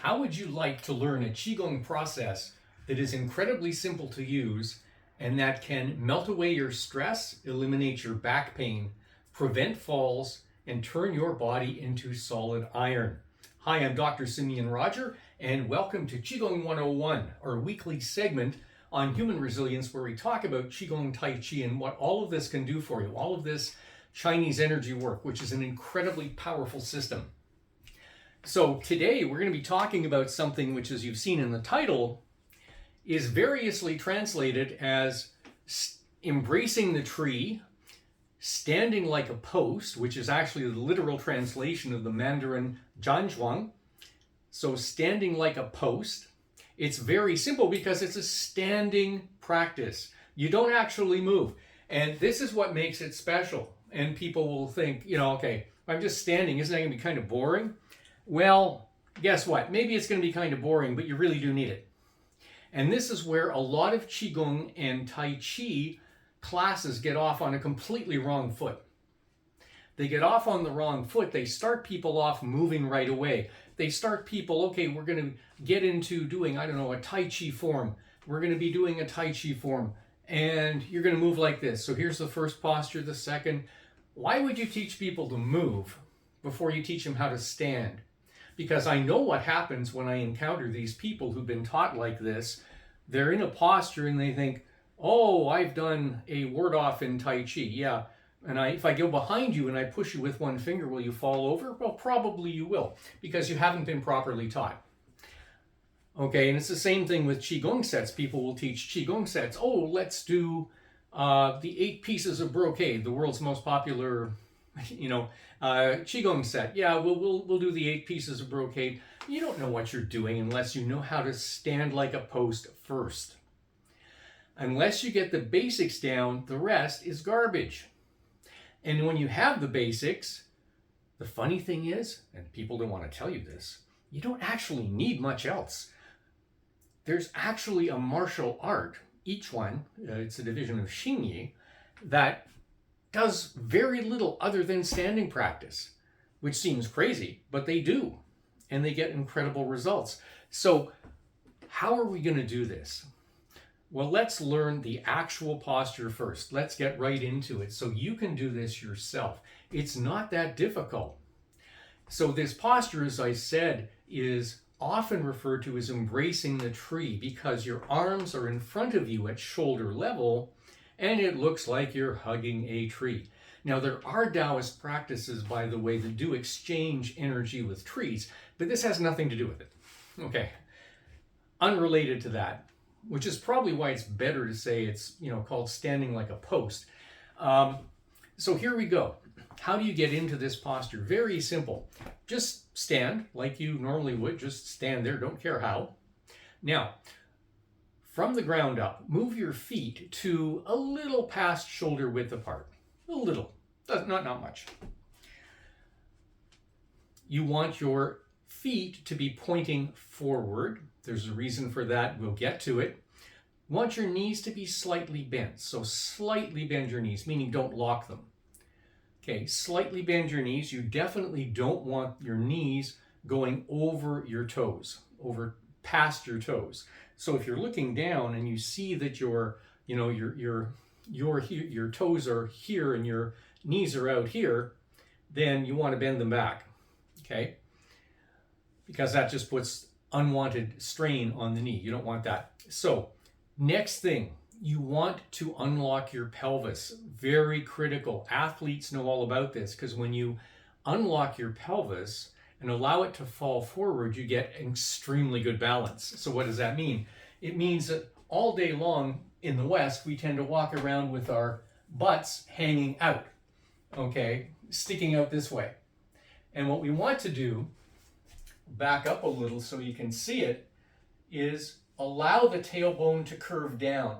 How would you like to learn a Qigong process that is incredibly simple to use and that can melt away your stress, eliminate your back pain, prevent falls, and turn your body into solid iron? Hi, I'm Dr. Simeon Roger, and welcome to Qigong 101, our weekly segment on human resilience where we talk about Qigong Tai Chi and what all of this can do for you, all of this Chinese energy work, which is an incredibly powerful system. So today we're going to be talking about something which, as you've seen in the title, is variously translated as embracing the tree, standing like a post, which is actually the literal translation of the Mandarin Zhanzhuang. So standing like a post. It's very simple because it's a standing practice. You don't actually move. And this is what makes it special. And people will think, okay, I'm just standing. Isn't that going to be kind of boring? Well, guess what? Maybe it's going to be kind of boring, but you really do need it. And this is where a lot of Qigong and Tai Chi classes get off on a completely wrong foot. They get off on the wrong foot. They start people off moving right away. They start people, okay, we're going to get into doing, a Tai Chi form. We're going to be doing a Tai Chi form. And you're going to move like this. So here's the first posture, the second. Why would you teach people to move before you teach them how to stand? Because I know what happens when I encounter these people who've been taught like this. They're in a posture and they think, oh, I've done a ward off in Tai Chi. Yeah, and if I go behind you and I push you with one finger, will you fall over? Well, probably you will, because you haven't been properly taught. Okay, and it's the same thing with Qigong sets. People will teach Qigong sets. Oh, let's do the 8 pieces of brocade, the world's most popular Qigong set. Yeah, we'll do the 8 pieces of brocade. You don't know what you're doing unless you know how to stand like a post first. Unless you get the basics down, the rest is garbage. And when you have the basics, the funny thing is, and people don't want to tell you this, you don't actually need much else. There's actually a martial art, each one, it's a division of Xingyi, that does very little other than standing practice, which seems crazy, but they do, and they get incredible results. So how are we going to do this? Well, let's learn the actual posture first. Let's get right into it so you can do this yourself. It's not that difficult. So this posture, as I said, is often referred to as embracing the tree because your arms are in front of you at shoulder level and it looks like you're hugging a tree. Now, there are Taoist practices, by the way, that do exchange energy with trees, but this has nothing to do with it. Okay, unrelated to that, which is probably why it's better to say it's, called standing like a post. So here we go. How do you get into this posture? Very simple. Just stand like you normally would. Just stand there. Don't care how. Now, from the ground up, move your feet to a little past shoulder width apart. A little. Not much. You want your feet to be pointing forward. There's a reason for that. We'll get to it. You want your knees to be slightly bent. So slightly bend your knees, meaning don't lock them. Okay, slightly bend your knees. You definitely don't want your knees going over your toes, over past your toes. So if you're looking down and you see that your toes are here and your knees are out here, then you want to bend them back. Okay? Because that just puts unwanted strain on the knee. You don't want that. So, next thing, you want to unlock your pelvis. Very critical. Athletes know all about this because when you unlock your pelvis and allow it to fall forward, you get extremely good balance. So what does that mean? It means that all day long in the West, we tend to walk around with our butts hanging out, okay, sticking out this way. And what we want to do, back up a little so you can see it, is allow the tailbone to curve down.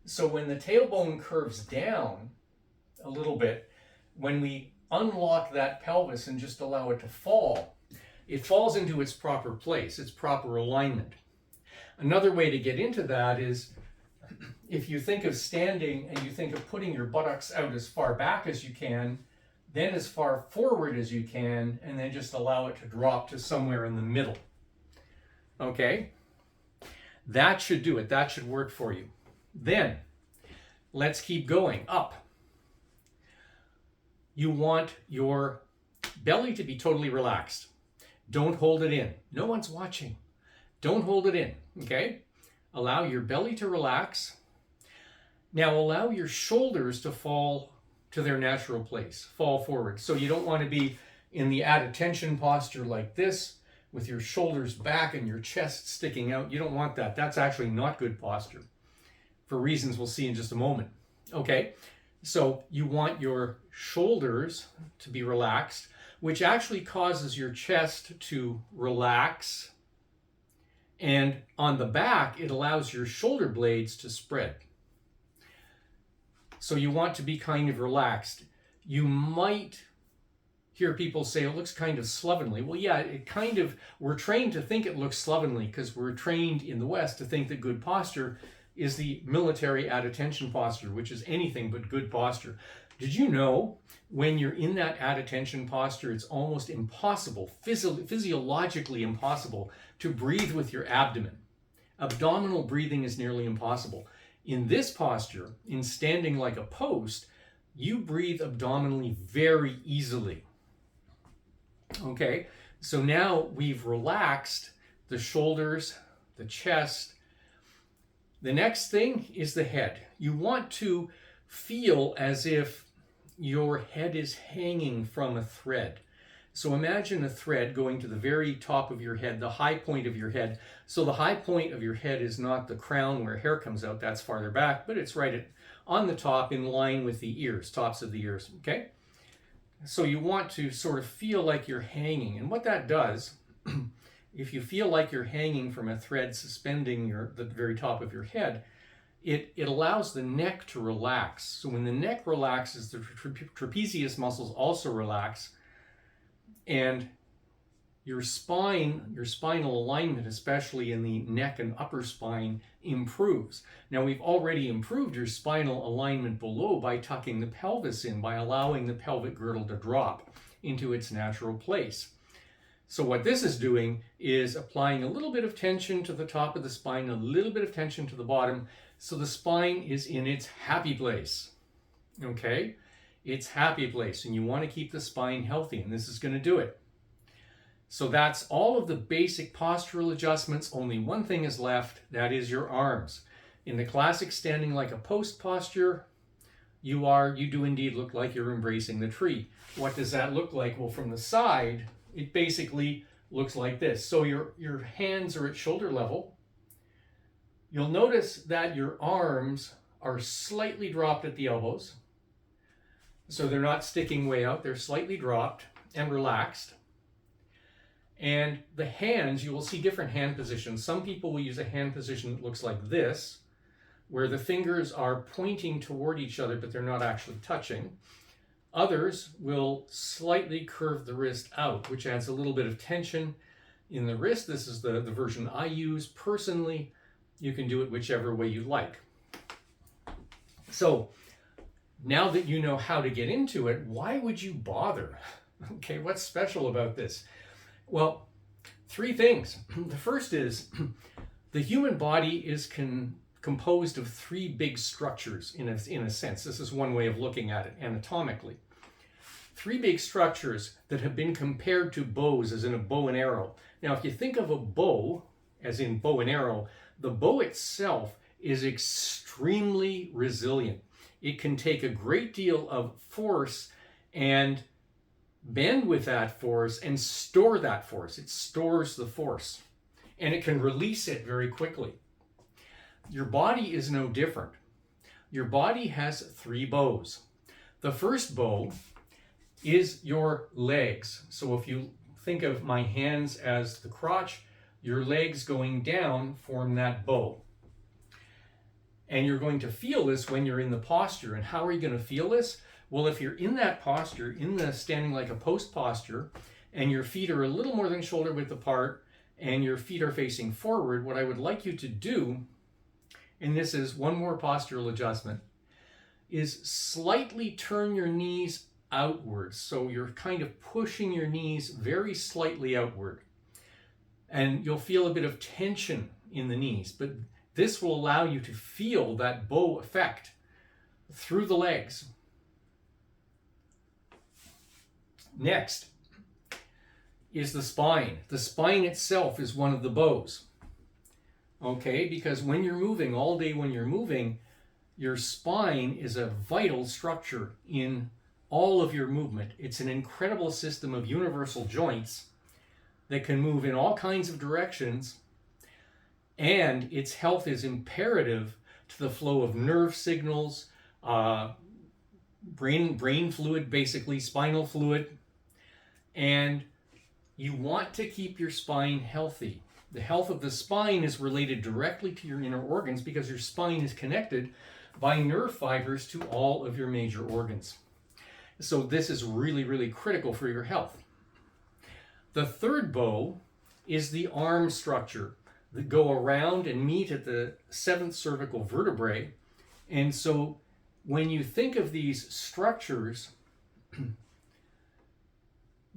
So when the tailbone curves down a little bit, when we unlock that pelvis and just allow it to fall, it falls into its proper place, its proper alignment. Another way to get into that is if you think of standing and you think of putting your buttocks out as far back as you can, then as far forward as you can, and then just allow it to drop to somewhere in the middle. Okay? That should do it. That should work for you. Then, let's keep going up. You want your belly to be totally relaxed. Don't hold it in. No one's watching. Don't hold it in, okay? Allow your belly to relax. Now allow your shoulders to fall to their natural place, fall forward. So you don't want to be in the at attention posture like this with your shoulders back and your chest sticking out. You don't want that. That's actually not good posture for reasons we'll see in just a moment. Okay, so you want your shoulders to be relaxed, which actually causes your chest to relax. And on the back, it allows your shoulder blades to spread. So you want to be kind of relaxed. You might hear people say it looks kind of slovenly. Well, yeah, we're trained to think it looks slovenly because we're trained in the West to think that good posture is the military at attention posture, which is anything but good posture. Did you know when you're in that at attention posture, it's almost impossible, physiologically impossible to breathe with your abdomen. Abdominal breathing is nearly impossible. In this posture, in standing like a post, you breathe abdominally very easily. Okay, so now we've relaxed the shoulders, the chest. The next thing is the head. You want to feel as if your head is hanging from a thread. So imagine a thread going to the very top of your head, the high point of your head. So the high point of your head is not the crown where hair comes out, that's farther back, but it's right on the top in line with the ears, tops of the ears, okay? So you want to sort of feel like you're hanging. And what that does, if you feel like you're hanging from a thread suspending the very top of your head, it allows the neck to relax. So when the neck relaxes, the trapezius muscles also relax, and your spine, your spinal alignment, especially in the neck and upper spine, improves. Now we've already improved your spinal alignment below by tucking the pelvis in, by allowing the pelvic girdle to drop into its natural place. So what this is doing is applying a little bit of tension to the top of the spine, a little bit of tension to the bottom, so the spine is in its happy place. Okay? Its happy place, and you want to keep the spine healthy, and this is going to do it. So that's all of the basic postural adjustments. Only one thing is left, that is your arms. In the classic standing like a post posture, you do indeed look like you're embracing the tree. What does that look like? Well, from the side, it basically looks like this. So your hands are at shoulder level. You'll notice that your arms are slightly dropped at the elbows. So they're not sticking way out, they're slightly dropped and relaxed. And the hands, you will see different hand positions. Some people will use a hand position that looks like this, where the fingers are pointing toward each other, but they're not actually touching. Others will slightly curve the wrist out, which adds a little bit of tension in the wrist. This is the version I use personally. You can do it whichever way you like. So now that you know how to get into it, why would you bother? Okay, what's special about this? Well, three things. The first is the human body is composed of three big structures in a sense. This is one way of looking at it anatomically. Three big structures that have been compared to bows, as in a bow and arrow. Now, if you think of a bow, as in bow and arrow, the bow itself is extremely resilient. It can take a great deal of force and bend with that force and store that force. It stores the force and it can release it very quickly. Your body is no different. Your body has three bows. The first bow is your legs. So if you think of my hands as the crotch, your legs going down form that bow. And you're going to feel this when you're in the posture. And how are you going to feel this? Well, if you're in that posture, in the standing like a post posture, and your feet are a little more than shoulder width apart, and your feet are facing forward, what I would like you to do, and this is one more postural adjustment, is slightly turn your knees outwards. So you're kind of pushing your knees very slightly outward. and you'll feel a bit of tension in the knees, but this will allow you to feel that bow effect through the legs. Next is the spine. The spine itself is one of the bows. Okay, because when you're moving, all day when you're moving, your spine is a vital structure in all of your movement. It's an incredible system of universal joints that can move in all kinds of directions, and its health is imperative to the flow of nerve signals, brain fluid, basically spinal fluid, and you want to keep your spine healthy. The health of the spine is related directly to your inner organs because your spine is connected by nerve fibers to all of your major organs. So this is really, really critical for your health. The third bow is the arm structure that go around and meet at the 7th cervical vertebrae. And so when you think of these structures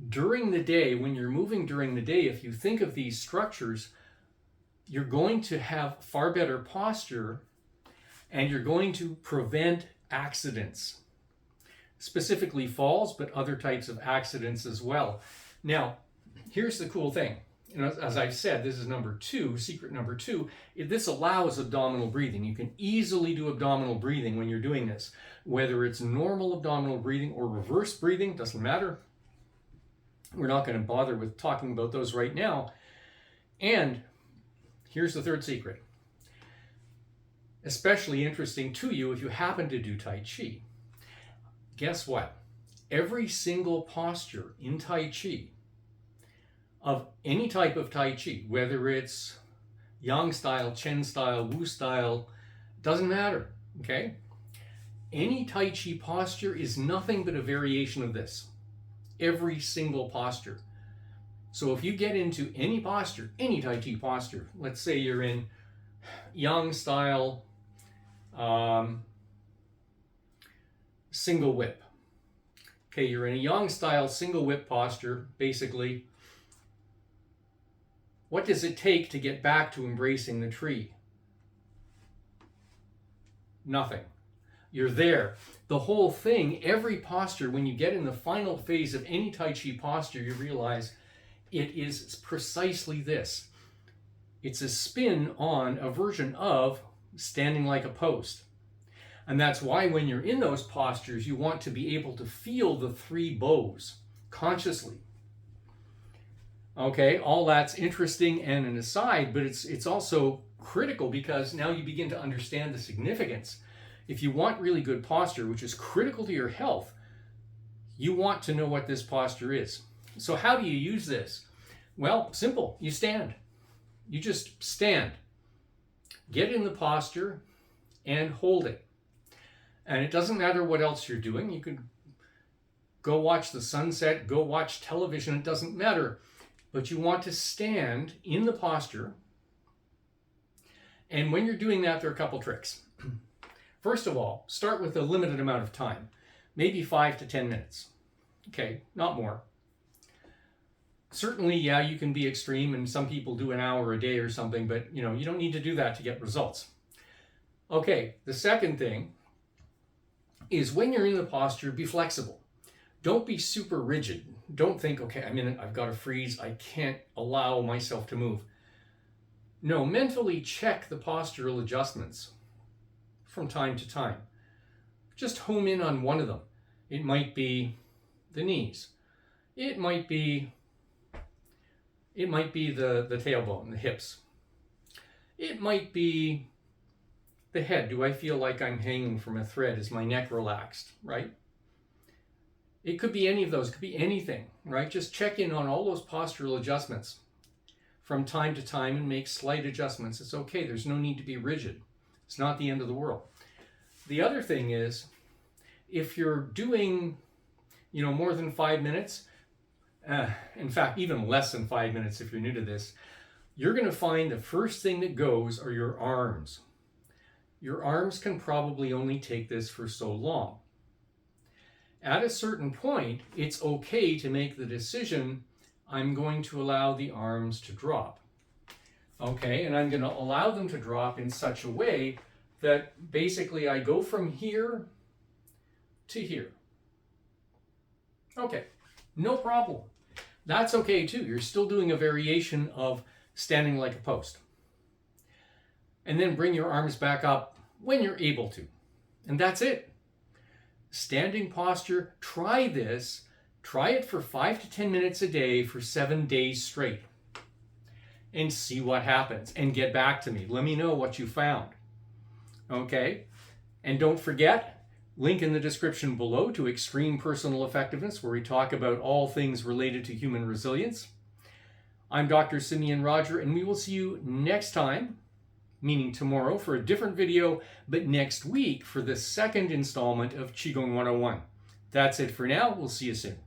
during the day, when you're moving during the day, if you think of these structures, you're going to have far better posture and you're going to prevent accidents, specifically falls, but other types of accidents as well. Now, here's the cool thing. As I've said, this is number 2, secret number 2. This allows abdominal breathing. You can easily do abdominal breathing when you're doing this, whether it's normal abdominal breathing or reverse breathing, doesn't matter. We're not going to bother with talking about those right now. And here's the third secret. Especially interesting to you if you happen to do Tai Chi. Guess what? Every single posture in Tai Chi, of any type of Tai Chi, whether it's Yang style, Chen style, Wu style, doesn't matter, okay? Any Tai Chi posture is nothing but a variation of this. Every single posture. So if you get into any posture, any Tai Chi posture, let's say you're in Yang style, single whip. Okay, you're in a Yang style single whip posture, basically. What does it take to get back to embracing the tree? Nothing. You're there. The whole thing, every posture, when you get in the final phase of any Tai Chi posture, you realize it is precisely this. It's a spin on a version of standing like a post. And that's why when you're in those postures, you want to be able to feel the 3 bows consciously. Okay, all that's interesting and an aside, but it's also critical because now you begin to understand the significance. If you want really good posture, which is critical to your health, you want to know what this posture is. So how do you use this? Well, simple. You stand. You just stand. Get in the posture and hold it. And it doesn't matter what else you're doing. You can go watch the sunset, go watch television. It doesn't matter. But you want to stand in the posture. And when you're doing that, there are a couple tricks. First of all, start with a limited amount of time, maybe 5 to 10 minutes. Okay, not more. Certainly, yeah, you can be extreme, and some people do an hour a day or something, but you don't need to do that to get results. Okay, the second thing is when you're in the posture, be flexible. Don't be super rigid. Don't think, okay, I've got to freeze. I can't allow myself to move. No, mentally check the postural adjustments from time to time. Just home in on one of them. It might be the knees. It might be the tailbone, the hips. It might be the head. Do I feel like I'm hanging from a thread? Is my neck relaxed, right? It could be any of those. It could be anything, right? Just check in on all those postural adjustments from time to time and make slight adjustments. It's okay. There's no need to be rigid. It's not the end of the world. The other thing is, if you're doing, more than 5 minutes, in fact, even less than 5 minutes if you're new to this, you're going to find the first thing that goes are your arms. Your arms can probably only take this for so long. At a certain point, it's okay to make the decision, I'm going to allow the arms to drop. Okay, and I'm going to allow them to drop in such a way that basically I go from here to here. Okay, no problem. That's okay too. You're still doing a variation of standing like a post. And then bring your arms back up when you're able to. And that's it. Standing posture, try this. Try it for 5 to 10 minutes a day for 7 days straight. And see what happens. And get back to me. Let me know what you found. Okay? And don't forget, link in the description below to Extreme Personal Effectiveness, where we talk about all things related to human resilience. I'm Dr. Simeon Roger, and we will see you next time, meaning tomorrow, for a different video, but next week for the second installment of Qigong 101. That's it for now. We'll see you soon.